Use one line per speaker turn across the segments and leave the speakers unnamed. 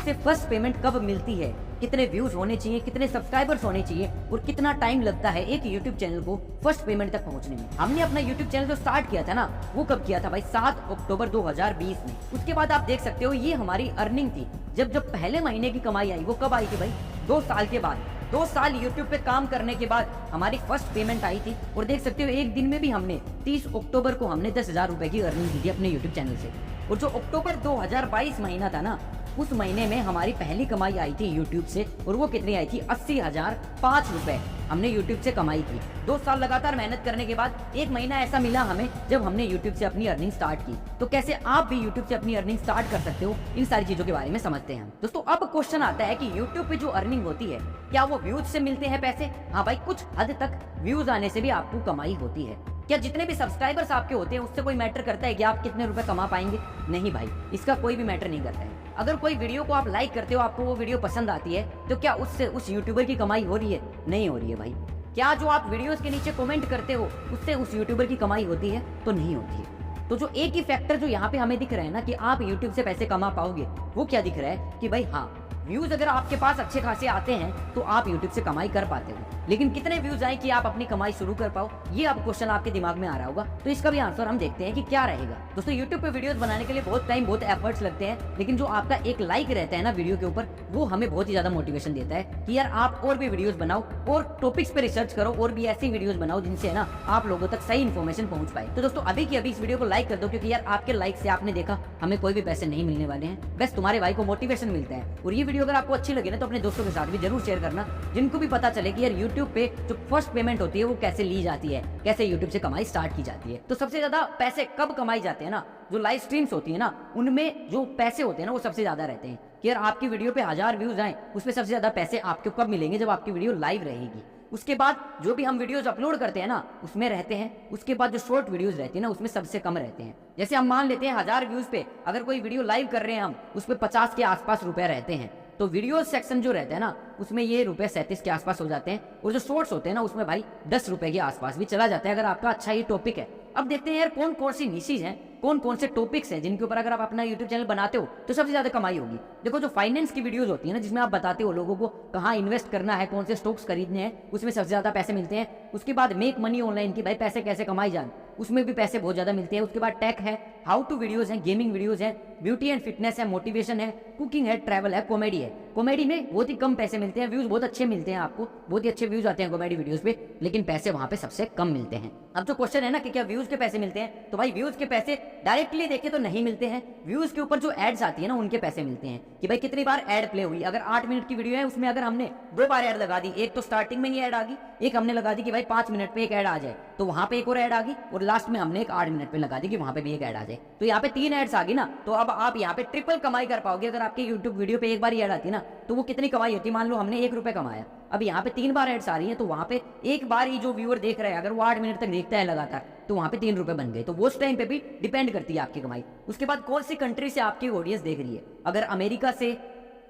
से first payment कब मिलती है, कितने व्यूज होने चाहिए, कितने सब्सक्राइबर्स होने चाहिए और कितना टाइम लगता है एक यूट्यूब चैनल को फर्स्ट पेमेंट तक पहुंचने में। हमने अपना यूट्यूब चैनल जो स्टार्ट किया था ना, वो कब किया था भाई? 7 अक्टूबर 2020 में। उसके बाद आप देख सकते हो ये हमारी अर्निंग थी। जब पहले महीने की कमाई आई, वो कब आई थी भाई? 2 साल के बाद। 2 साल यूट्यूब पे काम करने के बाद हमारी फर्स्ट पेमेंट आई थी। और देख सकते हो एक दिन में भी हमने 30 अक्टूबर को हमने 10,000 रुपए की अर्निंग की थी अपने यूट्यूब चैनल से। और जो अक्टूबर 2022 महीना था ना, उस महीने में हमारी पहली कमाई आई थी यूट्यूब से। और वो कितनी आई थी? 80,005 रुपए हमने यूट्यूब से कमाई की। 2 साल लगातार मेहनत करने के बाद एक महीना ऐसा मिला हमें जब हमने यूट्यूब से अपनी अर्निंग स्टार्ट की। तो कैसे आप भी यूट्यूब से अपनी अर्निंग स्टार्ट कर सकते हो, इन सारी चीजों के बारे में समझते हैं दोस्तों। अब क्वेश्चन आता है कि यूट्यूब पे जो अर्निंग होती है, क्या वो व्यूज से मिलते हैं पैसे? हाँ भाई, कुछ हद तक व्यूज आने से भी आपको कमाई होती है। क्या जितने भी सब्सक्राइबर्स आपके होते हैं उससे कोई मैटर करता है कि आप कितने रुपए कमा पाएंगे? नहीं भाई, इसका कोई भी मैटर नहीं करता है। अगर कोई वीडियो को आप लाइक करते हो, आपको वो वीडियो पसंद आती है, तो क्या उससे उस यूट्यूबर की कमाई हो रही है? नहीं हो रही है भाई। क्या जो आप वीडियोस के नीचे कमेंट करते हो उससे उस यूट्यूबर की कमाई होती है? तो नहीं होती है। तो जो एक ही फैक्टर जो यहाँ पे हमें दिख रहा है ना कि आप यूट्यूब से पैसे कमा पाओगे, वो क्या दिख रहा है कि भाई हाँ, व्यूज अगर आपके पास अच्छे खासे आते हैं तो आप यूट्यूब से कमाई कर पाते हो। लेकिन कितने व्यूज आए कि आप अपनी कमाई शुरू कर पाओ, ये अब क्वेश्चन आपके दिमाग में आ रहा होगा। तो इसका भी आंसर हम देखते हैं कि क्या रहेगा। दोस्तों, यूट्यूब पे वीडियोस बनाने के लिए बहुत टाइम, बहुत एफर्ट्स लगते हैं, लेकिन जो आपका एक लाइक रहता है ना वीडियो के ऊपर, वो हमें बहुत ही ज्यादा मोटिवेशन देता है कि यार आप और भी वीडियोस बनाओ और टॉपिक्स पे रिसर्च करो और भी ऐसी वीडियोस बनाओ जिनसे है ना आप लोगों तक सही इन्फॉर्मेशन पहुंच पाए। तो दोस्तों, अभी की अभी इस वीडियो को लाइक कर दो, क्योंकि यार आपके लाइक से आपने देखा हमें कोई भी पैसे नहीं मिलने वाले हैं, बस तुम्हारे भाई को मोटिवेशन मिलता है। और ये वीडियो अगर आपको अच्छी लगे ना, तो अपने दोस्तों के साथ भी जरूर शेयर करना, जिनको भी पता चले कि यार यूट्यूब पे जो फर्स्ट पेमेंट होती है वो कैसे ली जाती है, कैसे यूट्यूब से कमाई स्टार्ट की जाती है। तो सबसे ज्यादा पैसे कब कमाई जाते हैं ना, जो लाइव स्ट्रीम्स होती है ना, उनमें जो पैसे होते हैं ना वो सबसे ज्यादा रहते हैं। कि यार आपकी वीडियो पे 1000 व्यूज आए, उसमें सबसे ज्यादा पैसे आपको कब मिलेंगे? जब आपकी वीडियो लाइव रहेगी। उसके बाद जो भी हम वीडियोस अपलोड करते हैं ना, उसमें रहते हैं। उसके बाद जो शॉर्ट वीडियोस रहती है ना, उसमें सबसे कम रहते हैं। जैसे हम मान लेते हैं 1000 व्यूज पे अगर कोई वीडियो लाइव कर रहे हैं हम, उस पर 50 के आसपास रुपए रहते हैं। तो वीडियो सेक्शन जो रहता है ना, उसमें ये रुपए 37 के आसपास हो जाते हैं। और जो शॉर्ट्स होते हैं ना, उसमें भाई 10 रुपए के आसपास भी चला जाता है, अगर आपका अच्छा ये टॉपिक है। अब देखते हैं यार कौन कौन सी निशीज हैं, कौन कौन से टॉपिक्स हैं जिनके ऊपर अगर आप अपना यूट्यूब चैनल बनाते हो तो सबसे ज्यादा कमाई होगी। देखो, जो फाइनेंस की वीडियोस होती है ना, जिसमें आप बताते हो लोगों को कहाँ इन्वेस्ट करना है, कौन से स्टॉक्स खरीदने हैं, उसमें सबसे ज्यादा पैसे मिलते हैं। उसके बाद मेक मनी ऑनलाइन की, भाई पैसे कैसे कमाई जाए, उसमें भी पैसे बहुत ज्यादा मिलते हैं। उसके बाद टेक है, हाउ टू वीडियोस है, गेमिंग वीडियोस है, ब्यूटी एंड फिटनेस है, मोटिवेशन है, कुकिंग है, ट्रैवल है, कॉमेडी है। कॉमेडी में बहुत ही कम पैसे मिलते हैं, व्यूज बहुत अच्छे मिलते हैं, आपको बहुत ही अच्छे व्यूज आते हैं कॉमेडी वीडियोस पे, लेकिन पैसे वहां पे सबसे कम मिलते हैं। अब जो क्वेश्चन है ना कि क्या व्यूज के पैसे मिलते हैं, तो भाई व्यूज के पैसे डायरेक्टली देखे तो नहीं मिलते हैं। व्यूज के ऊपर जो एड्स आती है ना, उनके पैसे मिलते हैं कि भाई कितनी बार एड प्ले हुई। अगर 8 मिनट की वीडियो है, उसमें अगर हमने 2 बार एड लगा दी, एक तो स्टार्टिंग में ही एड आ गई, एक हमने लगा दी कि भाई 5 मिनट पे एक एड आ जाए, तो वहां पे एक और एड आ गई, और लास्ट में हमने एक 8 मिनट पे लगा दी कि वहां पे भी एक एड आ जाए। तो यहाँ पे 3 एड्स आ गई ना, तो अब आप यहाँ पे ट्रिपल कमाई कर पाओगे। अगर आपके यूट्यूब वीडियो पे एक बार एड आती है ना, तो वो कितनी कमाई होती है? मान लो हमने 1 रुपए कमाया, अब यहाँ पे 3 बार एड्स आ रही है, तो वहां पे एक बार ही जो व्यूअर देख रहा है, अगर वो 8 मिनट तक देखता है लगातार, तो वहां पे 3 रुपए बन गए। तो वो उस टाइम पे भी डिपेंड करती है आपकी कमाई। उसके बाद कौन सी कंट्री से आपकी ऑडियंस देख रही है। अगर अमेरिका से,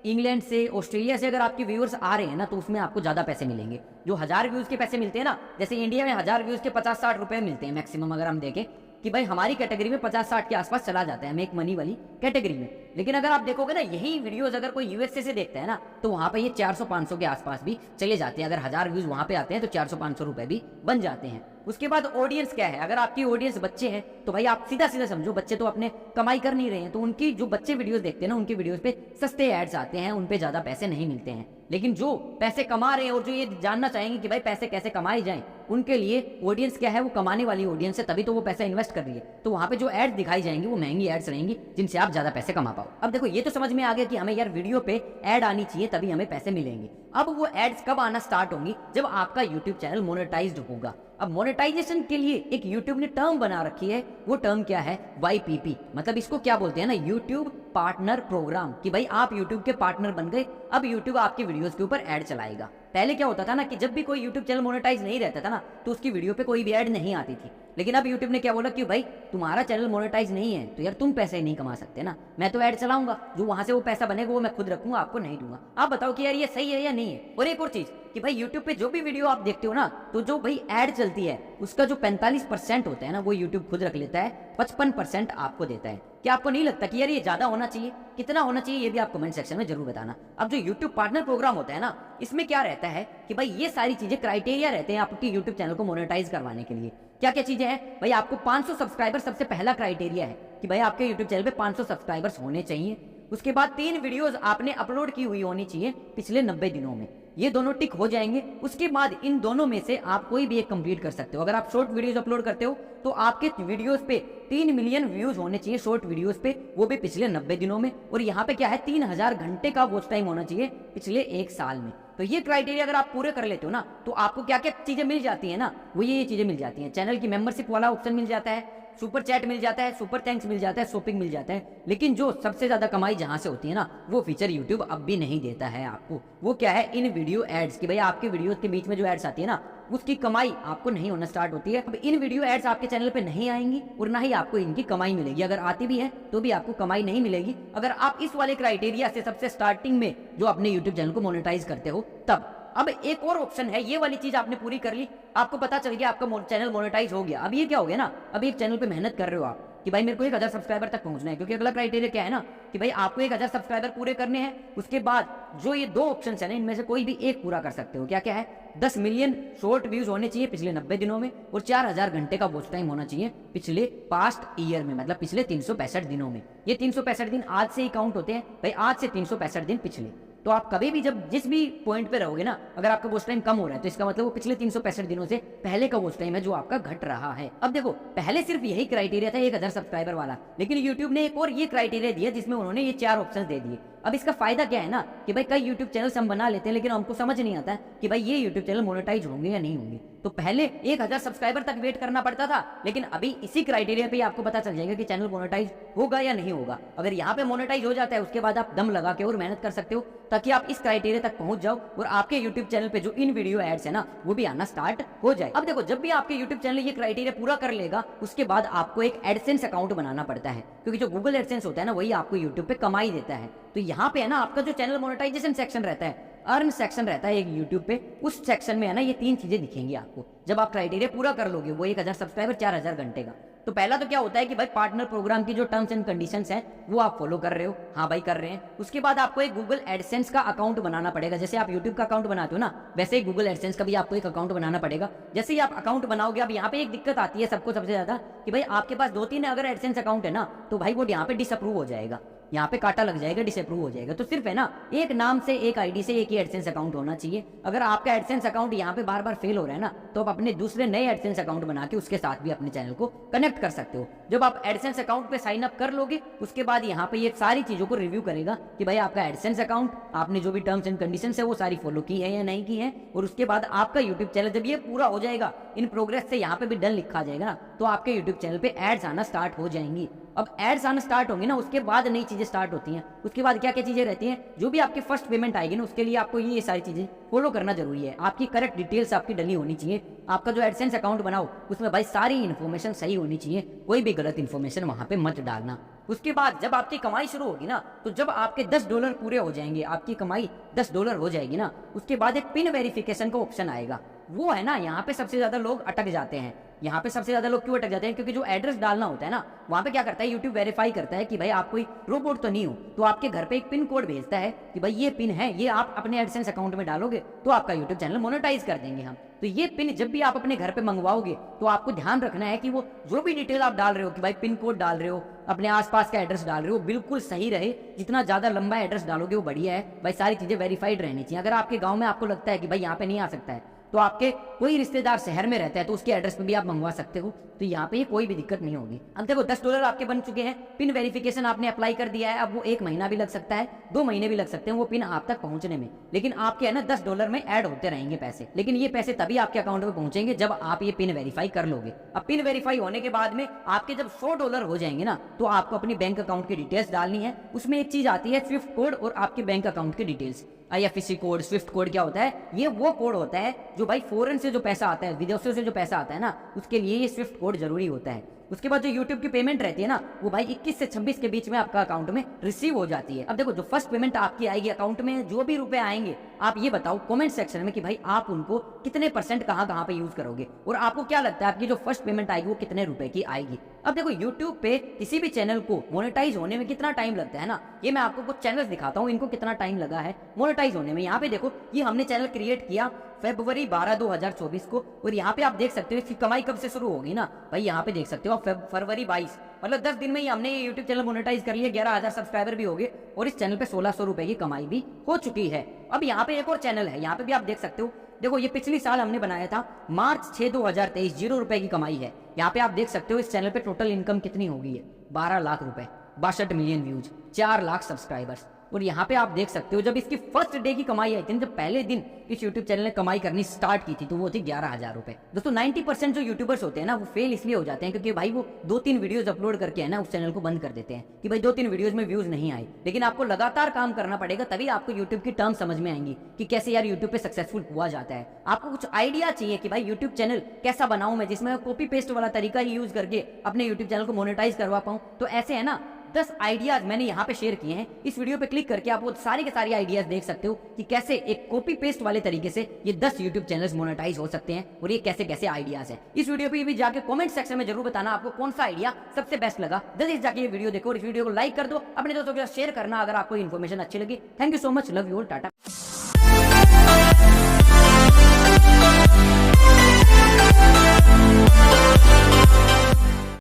इंग्लैंड से, ऑस्ट्रेलिया से अगर आपके व्यूअर्स आ रहे हैं ना, तो उसमें आपको ज्यादा पैसे मिलेंगे। जो 1000 व्यूज के पैसे मिलते हैं ना, जैसे इंडिया में 1000 व्यूज के 50-60 रुपए मिलते हैं मैक्सिमम, अगर हम देखें कि भाई हमारी कैटेगरी में 50-60 के आसपास चला जाता है मेक मनी वाली कैटेगरी में। लेकिन अगर आप देखोगे ना, यही वीडियोस अगर कोई यूएसए से देखता है ना, तो वहां पे ये 400-500 के आसपास भी चले जाते हैं। अगर 1000 व्यूज वहां पे आते हैं तो 400-500 रुपए भी बन जाते हैं। उसके बाद ऑडियंस क्या है, अगर आपकी ऑडियंस बच्चे हैं, तो भाई आप सीधा सीधा समझो बच्चे तो अपने कमाई कर नहीं रहे हैं, तो उनकी जो बच्चे वीडियोस देखते हैं ना, उनकी वीडियोस पे सस्ते एड्स आते हैं, उन पे ज्यादा पैसे नहीं मिलते हैं। लेकिन जो पैसे कमा रहे हैं और जो ये जानना चाहेंगे कि भाई पैसे कैसे कमाए जाएं, उनके लिए ऑडियंस क्या है, वो कमाने वाली ऑडियंस है, तभी तो वो पैसा इन्वेस्ट कर रही है। तो वहां पे जो एड्स दिखाई जाएंगी वो महंगी एड्स रहेंगी, जिनसे आप ज्यादा पैसे कमा पाओ। अब देखो, ये तो समझ में आ गया कि हमें यार वीडियो पे एड आनी चाहिए, तभी हमें पैसे मिलेंगे। अब वो एड्स कब आना स्टार्ट होंगी? जब आपका यूट्यूब चैनल मोनेटाइज्ड होगा। अब मोनेटाइजेशन के लिए एक यूट्यूब ने टर्म बना रखी है, वो टर्म क्या है? YPP। मतलब इसको क्या बोलते हैं ना, यूट्यूब पार्टनर प्रोग्राम, कि भाई आप यूट्यूब के पार्टनर बन गए, अब यूट्यूब आपकी वीडियोस के ऊपर ऐड चलाएगा। पहले क्या होता था ना कि जब भी कोई यूट्यूब चैनल मोनेटाइज नहीं रहता था ना, तो उसकी वीडियो पे कोई भी ऐड नहीं आती थी। लेकिन अब यूट्यूब ने क्या बोला कि भाई तुम्हारा चैनल मोनेटाइज नहीं है, तो यार तुम पैसे नहीं कमा सकते ना, मैं तो ऐड चलाऊंगा, जो वहां से वो पैसा बनेगा वो मैं खुद रखूंगा, आपको नहीं दूंगा। आप बताओ कि यार ये सही है या नहीं है। और एक और चीज कि भाई यूट्यूब पे जो भी वीडियो आप देखते हो ना, तो जो भाई ऐड चलती है उसका जो 45% होता है ना वो यूट्यूब खुद रख लेता है, 55% आपको देता है। क्या आपको नहीं लगता कि यार ये ज्यादा होना चाहिए? कितना होना चाहिए ये भी आप कमेंट सेक्शन में जरूर बताना। अब जो यूट्यूब पार्टनर प्रोग्राम होता है ना, इसमें क्या रहता है कि भाई ये सारी चीजें क्राइटेरिया रहते हैं आपके यूट्यूब चैनल को मोनेटाइज करवाने के लिए। क्या क्या चीजें हैं भाई? आपको 500 सब्सक्राइबर सबसे पहला क्राइटेरिया है कि भाई आपके यूट्यूब चैनल पे 500 सब्सक्राइबर्स होने चाहिए। उसके बाद 3 वीडियोस आपने अपलोड की हुई होनी चाहिए पिछले 90 दिनों में। ये दोनों टिक हो जाएंगे। उसके बाद इन दोनों में से आप कोई भी एक कंप्लीट कर सकते हो। अगर आप शॉर्ट वीडियोस अपलोड करते हो तो आपके वीडियोस पे 3 मिलियन व्यूज होने चाहिए शॉर्ट वीडियोस पे, वो भी पिछले 90 दिनों में। और यहाँ पे क्या है, 3000 घंटे का वॉच टाइम होना चाहिए पिछले 1 साल में। तो ये क्राइटेरिया अगर आप पूरे कर लेते हो ना, तो आपको क्या क्या चीजें मिल जाती है ना, वो ये चीजें मिल जाती हैं। चैनल की मेंबरशिप वाला ऑप्शन मिल जाता है, सुपर चैट मिल जाता है, सुपर थैंक्स मिल जाता है, शॉपिंग मिल जाता है। लेकिन जो सबसे ज्यादा कमाई जहां से होती है ना, वो फीचर यूट्यूब अब भी नहीं देता है आपको। वो क्या है, इन वीडियो एड्स की। भाई आपके वीडियोस के बीच में जो एड्स आती है ना, उसकी कमाई आपको नहीं होना स्टार्ट होती है। अब इन वीडियो एड्स आपके चैनल पे नहीं आएंगी और ना ही आपको इनकी कमाई मिलेगी। अगर आती भी है तो भी आपको कमाई नहीं मिलेगी अगर आप इस वाले क्राइटेरिया से सबसे स्टार्टिंग में जो अपने यूट्यूब चैनल को मोनेटाइज करते हो तब। अब एक और ऑप्शन है, ये वाली चीज आपने पूरी कर ली, आपको पता चल गया आपका चैनल मोनेटाइज हो गया। अब ये क्या हो गया ना, अभी एक चैनल पे मेहनत कर रहे हो आप कि भाई मेरे को 1000 सब्सक्राइबर तक पहुंचना है, क्योंकि अगला क्राइटेरिया क्या है ना कि भाई आपको 1000 सब्सक्राइबर पूरे करने हैं। उसके बाद जो ये 2 ऑप्शन है ना, इनमें से कोई भी एक पूरा कर सकते हो। क्या क्या है, 10 मिलियन शॉर्ट व्यूज होने चाहिए पिछले 90 दिनों में और 4000 घंटे का वॉच टाइम होना चाहिए पिछले पास्ट ईयर में, मतलब पिछले 365 दिनों में। ये 365 दिन आज से ही काउंट होते हैं भाई, आज से 365 दिन पिछले। तो आप कभी भी जब जिस भी पॉइंट पे रहोगे ना, अगर आपका वॉच टाइम कम हो रहा है तो इसका मतलब वो पिछले 365 दिनों से पहले का वॉच टाइम है जो आपका घट रहा है। अब देखो, पहले सिर्फ यही क्राइटेरिया था 1000 सब्सक्राइबर वाला, लेकिन यूट्यूब ने एक और ये क्राइटेरिया दिया जिसमें उन्होंने ये 4 ऑप्शन दे दिए। अब इसका फायदा क्या है ना कि भाई कई यूट्यूब चैनल हम बना लेते हैं लेकिन हमको समझ नहीं आता कि भाई ये यूट्यूब चैनल मोनेटाइज होंगे या नहीं होंगे। तो पहले 1000 सब्सक्राइबर तक वेट करना पड़ता था, लेकिन अभी इसी क्राइटेरिया पे आपको पता चल जाएगा कि चैनल मोनेटाइज होगा या नहीं होगा। अगर यहाँ पे मोनेटाइज हो जाता है उसके बाद आप दम लगा के और मेहनत कर सकते हो ताकि आप इस क्राइटेरिया तक पहुंच जाओ और आपके यूट्यूब चैनल पे जो इन वीडियो एड्स है ना वो भी आना स्टार्ट हो जाए। अब देखो, जब भी आपके यूट्यूब चैनल ये क्राइटेरिया पूरा कर लेगा उसके बाद आपको एक एडसेंस अकाउंट बनाना पड़ता है, क्योंकि जो गूगल एडसेंस होता है ना वही आपको यूट्यूब पे कमाई देता है। तो यहाँ पे है ना आपका जो चैनल मोनेटाइजेशन सेक्शन रहता है, अर्न सेक्शन रहता है एक यूट्यूब पे, उस सेक्शन में है ना ये 3 चीजें दिखेंगी आपको जब आप क्राइटेरिया पूरा कर लोगे। वो 1000 सब्सक्राइबर 4000 घंटे का। तो पहला तो क्या होता है कि भाई पार्टनर प्रोग्राम की जो टर्म्स एंड कंडीशंस हैं वो आप फॉलो कर रहे हो, हाँ भाई कर रहे हैं। उसके बाद आपको एक गूगल एडसेंस का अकाउंट बनाना पड़ेगा। जैसे आप यूट्यूब का अकाउंट बनाते हो ना, वैसे ही गूगल एडसेंस का भी आपको एक अकाउंट बनाना पड़ेगा। जैसे ही आप अकाउंट बनाओगे, अब यहाँ पे एक दिक्कत आती है सबको सबसे ज्यादा कि भाई आपके पास 2-3 अगर एडसेंस अकाउंट है ना, तो भाई वो यहाँ पे डिसअप्रूव हो जाएगा, यहाँ पे काटा लग जाएगा, डिसअप्रूव हो जाएगा। तो सिर्फ है ना एक नाम से, एक आईडी से एक ही एडसेंस अकाउंट होना चाहिए। अगर आपका एडसेंस अकाउंट यहाँ पे बार बार फेल हो रहा है ना, तो आप अपने दूसरे नए एडसेंस अकाउंट बना के उसके साथ भी अपने चैनल को कनेक्ट कर सकते हो। जब आप एडसेंस अकाउंट पे साइन अप कर लोगे उसके बाद यहाँ पे ये सारी चीजों को रिव्यू करेगा कि भाई आपका एडसेंस अकाउंट, आपने जो भी टर्म्स एंड कंडीशंस है वो सारी फॉलो की है या नहीं की है। और उसके बाद आपका यूट्यूब चैनल जब ये पूरा हो जाएगा, इन प्रोग्रेस से यहाँ पे भी डन लिखा जाएगा ना, तो आपके यूट्यूब चैनल पे एड्स आना स्टार्ट हो जाएंगी। अब एड्स आना स्टार्ट होंगे ना, उसके बाद नई चीजें स्टार्ट होती हैं। उसके बाद क्या क्या चीजें रहती हैं, जो भी आपकी फर्स्ट पेमेंट आएगी ना उसके लिए आपको ये सारी चीजें फॉलो करना जरूरी है। आपकी करेक्ट डिटेल्स आपकी डली होनी चाहिए। आपका जो एडसेंस अकाउंट बनाओ उसमें भाई सारी इन्फॉर्मेशन सही होनी चाहिए, कोई भी गलत इन्फॉर्मेशन वहां पे मत डालना। उसके बाद जब आपकी कमाई शुरू होगी ना, तो जब आपके $10 पूरे हो जाएंगे, आपकी कमाई $10 हो जाएगी ना, उसके बाद एक पिन वेरिफिकेशन का ऑप्शन आएगा। वो है ना, यहाँ पे सबसे ज्यादा लोग अटक जाते हैं। यहाँ पे सबसे ज्यादा लोग क्यों अटक जाते हैं, क्योंकि जो एड्रेस डालना होता है ना, वहां पे क्या करता है यूट्यूब वेरीफाई करता है कि भाई आप कोई रोबोट तो नहीं हो, तो आपके घर पे एक पिन कोड भेजता है कि भाई ये पिन है, ये आप अपने एडसेंस अकाउंट में डालोगे तो आपका यूट्यूब चैनल मोनेटाइज कर देंगे हम। तो ये पिन जब भी आप अपने घर पे मंगवाओगे तो आपको ध्यान रखना है कि वो जो भी डिटेल आप डाल रहे हो, कि भाई पिन कोड डाल रहे हो, अपने आसपास का एड्रेस डाल रहे हो, बिल्कुल सही रहे। जितना ज्यादा लंबा एड्रेस डालोगे वो बढ़िया है भाई, सारी चीजें वेरीफाइड रहनी चाहिए। अगर आपके गाँव में आपको लगता है कि भाई यहाँ पे नहीं आ सकता है, तो आपके कोई रिश्तेदार शहर में रहता है तो उसके एड्रेस पे भी आप मंगवा सकते हो, तो यहाँ पे कोई भी दिक्कत नहीं होगी। अब देखो $10 आपके बन चुके हैं, पिन वेरिफिकेशन आपने अप्लाई कर दिया है। अब वो 1 महीना भी लग सकता है, 2 महीने भी लग सकते हैं वो पिन आप तक पहुंचने में, लेकिन आपके है ना $10 में ऐड होते रहेंगे पैसे। लेकिन ये पैसे तभी आपके अकाउंट में पहुंचेंगे जब आप ये पिन वेरीफाई कर लोगे। अब पिन वेरीफाई होने के बाद में आपके जब $100 हो जाएंगे ना, तो आपको अपनी बैंक अकाउंट की डिटेल्स डालनी है। उसमें एक चीज आती है स्विफ्ट कोड और आपके बैंक अकाउंट की details. IFSC code, Swift code क्या होता है? ये वो कोड होता है जो भाई फॉरेन से जो पैसा आता है, विदेशों से जो पैसा आता है ना, उसके लिए ये स्विफ्ट कोड जरूरी होता है। उसके बाद जो YouTube की पेमेंट रहती है ना, वो भाई 21 से 26 के बीच में आपका अकाउंट में रिसीव हो जाती है। अब देखो, जो फर्स्ट पेमेंट आपकी आएगी अकाउंट में, जो भी रुपए आएंगे, आप ये बताओ कमेंट सेक्शन में कि भाई आप उनको कितने % कहाँ पे यूज करोगे, और आपको क्या लगता है आपकी जो फर्स्ट पेमेंट आएगी वो कितने रुपए की आएगी। अब देखो, YouTube पे किसी भी चैनल को मोनेटाइज होने में कितना टाइम लगता है ना, ये मैं आपको कुछ चैनल्स दिखाता हूँ, इनको कितना टाइम लगा है मोनेटाइज होने में। यहाँ पे देखो, ये हमने चैनल क्रिएट किया फरवरी 12, 2024 को, और यहाँ पे आप देख सकते हो इसकी कमाई कब से शुरू होगी ना भाई, यहाँ पे देख सकते हो आप फरवरी 22, मतलब 10 दिन में ही हमने ये YouTube चैनल मोनेटाइज कर लिया, 11,000 सब्सक्राइबर भी हो गए, और इस चैनल पे 1600 रुपए की कमाई भी हो चुकी है। अब यहाँ पे एक और चैनल है, यहाँ पे भी आप देख सकते हो, देखो ये पिछली साल हमने बनाया था मार्च 6, 2023, 0 रुपए की कमाई है। यहाँ पे आप देख सकते हो इस चैनल पे टोटल इनकम कितनी हो गई है, 12 लाख रुपए, 62 मिलियन व्यूज, 4 लाख सब्सक्राइबर्स। और यहाँ पे आप देख सकते हो जब इसकी फर्स्ट डे की कमाई आई थी, जब पहले दिन इस YouTube चैनल ने कमाई करनी स्टार्ट की थी, तो वो थी 11,000 रुपए। दोस्तों 90% जो यूट्यूबर्स होते हैं ना, वो फेल इसलिए हो जाते हैं क्योंकि भाई वो 2-3 वीडियोस अपलोड करके है ना उस चैनल को बंद कर देते हैं कि भाई 2-3 वीडियोस में व्यूज नहीं आए। लेकिन आपको लगातार काम करना पड़ेगा, तभी आपको यूट्यूब की टर्म समझ में आएंगी कि कैसे यार यूट्यूब पे सक्सेसफुल हुआ जाता है। आपको कुछ आइडिया चाहिए कि भाई यूट्यूब चैनल कैसा बनाऊं मैं, जिसमें कॉपी पेस्ट वाला तरीका ही यूज करके अपने यूट्यूब चैनल को मोनेटाइज करवा पाऊं, तो ऐसे है ना 10 आइडियाज मैंने यहाँ पे शेयर किए हैं। इस वीडियो पे क्लिक करके आप वो सारे के सारे आइडियाज देख सकते हो कि कैसे एक कॉपी पेस्ट वाले तरीके से ये 10 YouTube चैनल्स मोनेटाइज हो सकते हैं, और ये कैसे कैसे आइडियाज है। इस वीडियो पे भी जाके कमेंट सेक्शन में जरूर बताना आपको कौन सा आइडिया सबसे बेस्ट लगा। जल्दी जाके ये वीडियो देखो और इस वीडियो को लाइक कर दो, अपने दोस्तों के साथ शेयर करना अगर आपको इन्फॉर्मेशन अच्छी लगी। Thank you so much, love you all, Tata.